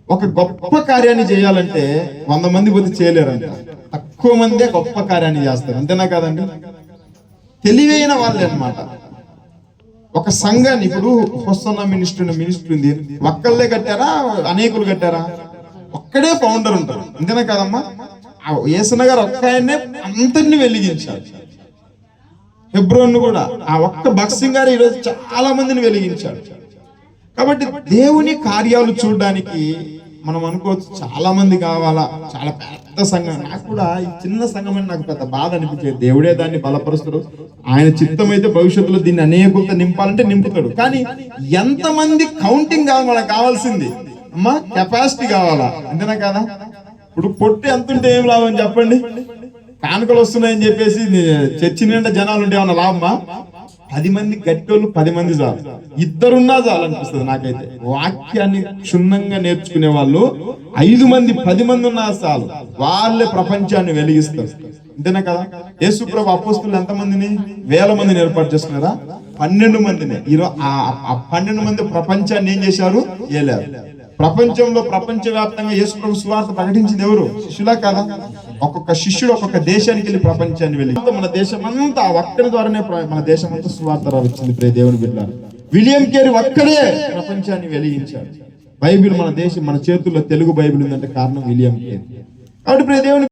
ఒక గొప్ప కార్యాన్ని చేయాలంటే 100 మంది పోతే చేయలేరంట, తక్కువ మందే గొప్ప కార్యాన్ని చేస్తారు. అంతేనా కాదండి? తెలివైన వాళ్ళే అన్నమాట. ఒక సంఘాన్ని ఇప్పుడు హొసన్న మినిస్ట్రీ ఉంది, ఒక్కళ్ళే కట్టారా అనేకులు కట్టారా? ఒక్కడే ఫౌండర్ ఉంటారు. అంతేనా కాదమ్మా? యేసన్న గారు ఒక్క ఆయన్నే అంతటిని వెలిగించారు. హెబ్రోన్ కూడా ఆ ఒక్క భక్సింగ్ గారు ఈరోజు చాలా మందిని వెలిగించాడు. కాబట్టి దేవుని కార్యాలు చూడడానికి మనం అనుకోవచ్చు చాలా మంది కావాలా, చాలా పెద్ద సంఘం. నాకు కూడా ఈ చిన్న సంఘం అని నాకు పెద్ద బాధ అనిపించేది. దేవుడే దాన్ని బలపరుస్తాడు. ఆయన చిత్తం అయితే భవిష్యత్తులో దీన్ని అనేకులతో నింపాలంటే నింపుతాడు. కానీ ఎంతమంది కౌంటింగ్ కావాలి మనకు కావాల్సింది అమ్మా, కెపాసిటీ కావాలా. అంతేనా కదా? ఇప్పుడు పొట్టి ఎంత ఉంటే ఏం లాభం చెప్పండి? కానుకలు వస్తున్నాయని చెప్పేసి చర్చి నిండా జనాలు ఉంటే ఏమన్నా లాభమా? 10 మంది గట్టోళ్ళు 10 మంది చాలు, 2 ఉన్నా చాలు అనిపిస్తుంది నాకైతే. వాక్యాన్ని క్షుణ్ణంగా నేర్చుకునే వాళ్ళు 5 మంది 10 మంది ఉన్నా చాలు, వాళ్ళే ప్రపంచాన్ని వెలిగిస్తారు. అంతేనా కదా? యేసుప్రభు అపోస్తులు ఎంతమందిని? 1000 మందిని ఏర్పాటు చేసుకున్నారా? 12 మందిని. ఈరోజు ఆ 12 మంది ప్రపంచాన్ని ఏం చేశారు? ఏలారు. ప్రపంచంలో ప్రపంచవ్యాప్తంగా యేసుప్రభు సువార్త ప్రకటించింది ఎవరు? శిష్యులా కదా? ఒక్కొక్క శిష్యుడు ఒక్కొక్క దేశానికి వెళ్ళి ప్రపంచాన్ని వెళ్ళి మన దేశం అంతా ఒక్కరి ద్వారానే మన దేశం అంతా సువార్త వచ్చింది. ప్రియ దేవుని బిడ్డలారా, విలియం కేరీ ఒక్కడే ప్రపంచాన్ని వెలిగించాడు. బైబిల్ మన చేతుల్లో తెలుగు బైబిల్ ఉందంటే కారణం విలియం కేరీ. కాబట్టి ప్రియ దేవుని